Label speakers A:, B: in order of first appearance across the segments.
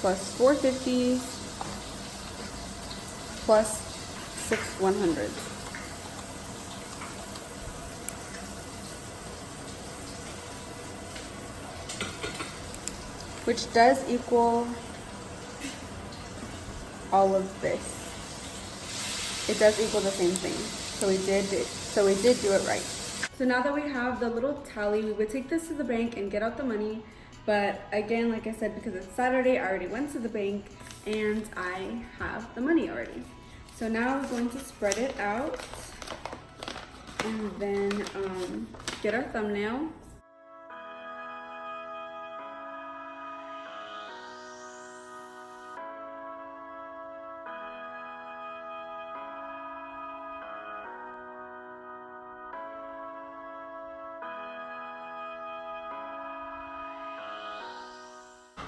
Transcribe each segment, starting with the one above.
A: plus 450 plus 100. Which does equal all of this. It does equal the same thing. So we did do it right. So now that we have the little tally, we would take this to the bank and get out the money. But again, like I said, because it's Saturday, I already went to the bank and I have the money already. So now we're going to spread it out and then get our thumbnail.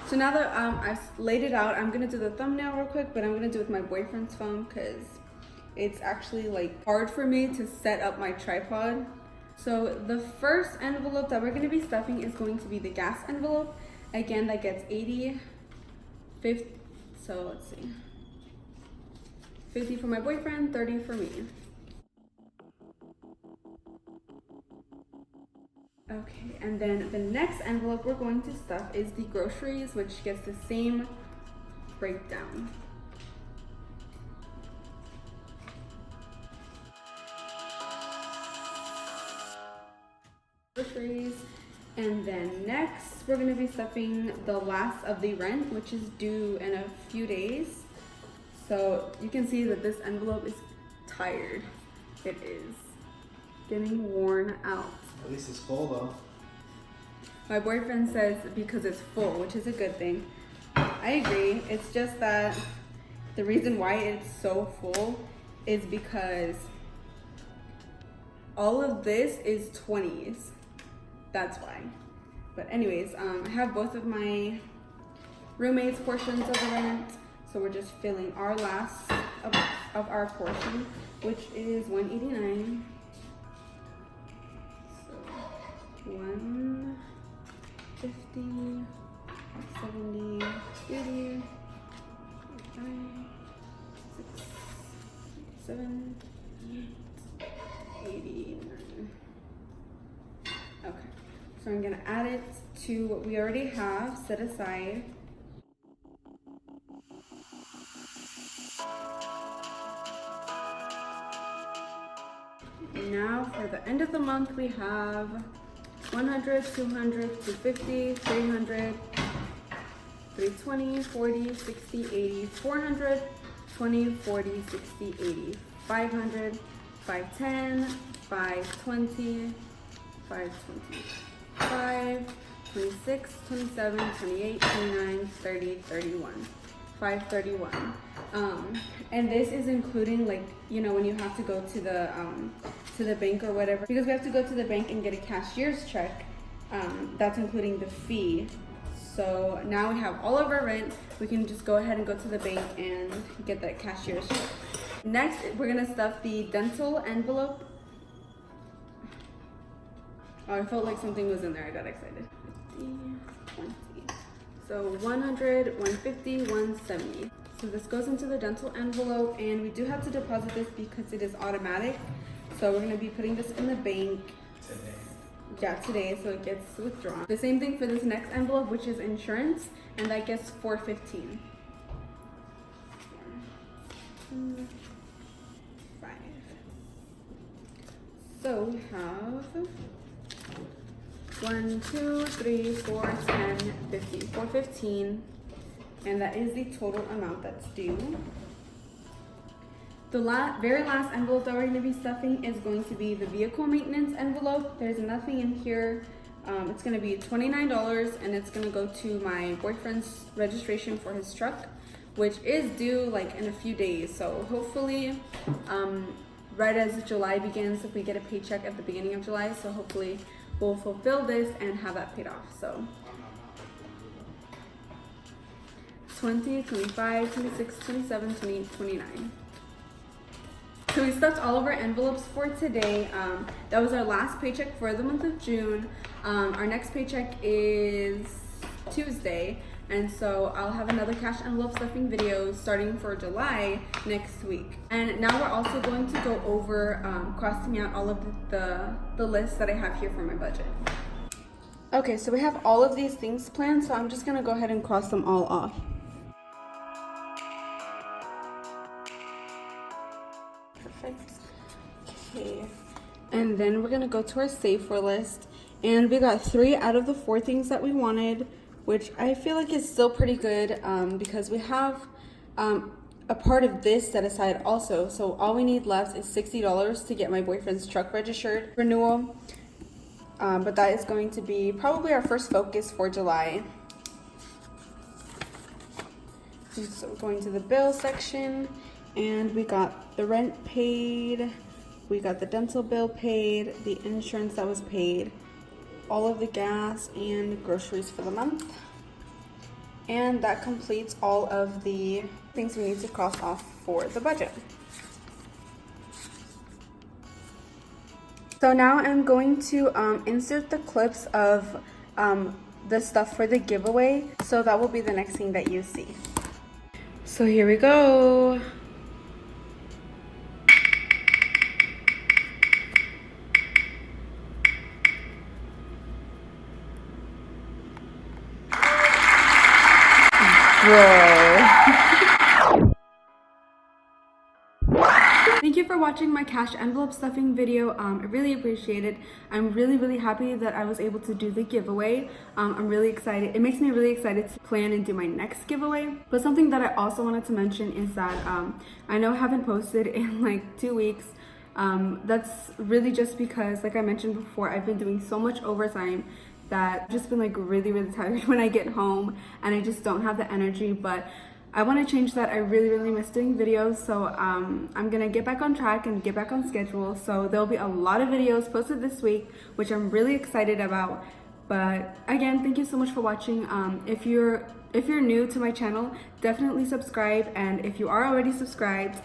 A: So now that I've laid it out, I'm gonna do the thumbnail real quick, but I'm gonna do it with my boyfriend's phone because it's actually like hard for me to set up my tripod. So the first envelope that we're gonna be stuffing is going to be the gas envelope. Again, that gets 80, 50, so let's see. 50 for my boyfriend, 30 for me. Okay, and then the next envelope we're going to stuff is the groceries, which gets the same breakdown. Groceries, and then next we're going to be stuffing the last of the rent, which is due in a few days. So you can see that this envelope is tired. It is getting worn out.
B: At least it's full though.
A: My boyfriend says because it's full, which is a good thing. I agree. It's just that the reason why it's so full is because all of this is 20s. That's why. But anyways, I have both of my roommates' portions of the rent. So we're just filling our last of our portion, which is $189. 150, 70, 80, 5, 6, 7, 8, 89. Okay, so I'm gonna add it to what we already have set aside. Now for the end of the month, we have 100, 200, 250, 300, 320, 40, 60, 80, 400, 20, 40, 60, 80, 500, 510, 520, 525, 26, 27, 28, 29, 30, 31, 531. And this is including, like, you know, when you have to go to the bank or whatever, because we have to go to the bank and get a cashier's check. That's including the fee. So now we have all of our rent. We can just go ahead and go to the bank and get that cashier's check. Next, we're gonna stuff the dental envelope. Oh, I felt like something was in there. I got excited. 50, 20. So 100, 150, 170. So this goes into the dental envelope, and we do have to deposit this because it is automatic. So we're gonna be putting this in the bank today. Yeah, today, so it gets withdrawn. The same thing for this next envelope, which is insurance, and that gets $415. 5. So we have 1, 2, 3, 4, 10, 15, $415, and that is the total amount that's due. The very last envelope that we're going to be stuffing is going to be the vehicle maintenance envelope. There's nothing in here. It's going to be $29, and it's going to go to my boyfriend's registration for his truck, which is due like in a few days. So hopefully, right as July begins, if we get a paycheck at the beginning of July, so hopefully we'll fulfill this and have that paid off. So 20, 25, 26, 27, 28, 29. So we stuffed all of our envelopes for today. That was our last paycheck for the month of June. Our next paycheck is Tuesday, and so I'll have another cash envelope stuffing video starting for July next week. And now we're also going to go over crossing out all of the lists that I have here for my budget. Okay, so we have all of these things planned, so I'm just gonna go ahead and cross them all off. Perfect. Okay, and then we're gonna go to our save for list, and we got 3 out of the 4 things that we wanted, which I feel like is still pretty good because we have a part of this set aside also. So all we need left is $60 to get my boyfriend's truck registered renewal. But that is going to be probably our first focus for July. And so going to the bill section, and we got the rent paid, we got the dental bill paid, the insurance that was paid, all of the gas and groceries for the month. And that completes all of the things we need to cross off for the budget. So now I'm going to insert the clips of the stuff for the giveaway. So that will be the next thing that you see. So here we go. Bro. Thank you for watching my cash envelope stuffing video. I really appreciate it. I'm really happy that I was able to do the giveaway. I'm really excited. It makes me really excited to plan and do my next giveaway. But something that I also wanted to mention is that I know I haven't posted in like 2 weeks. That's really just because, like I mentioned before, I've been doing so much overtime that I've just been like really tired when I get home, and I just don't have the energy. But I want to change that. I really miss doing videos, so I'm gonna get back on track and get back on schedule. So there'll be a lot of videos posted this week, which I'm really excited about. But again, thank you so much for watching. If you're new to my channel, definitely subscribe, and if you are already subscribed,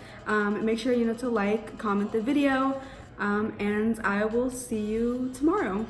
A: make sure to like, comment the video, and I will see you tomorrow.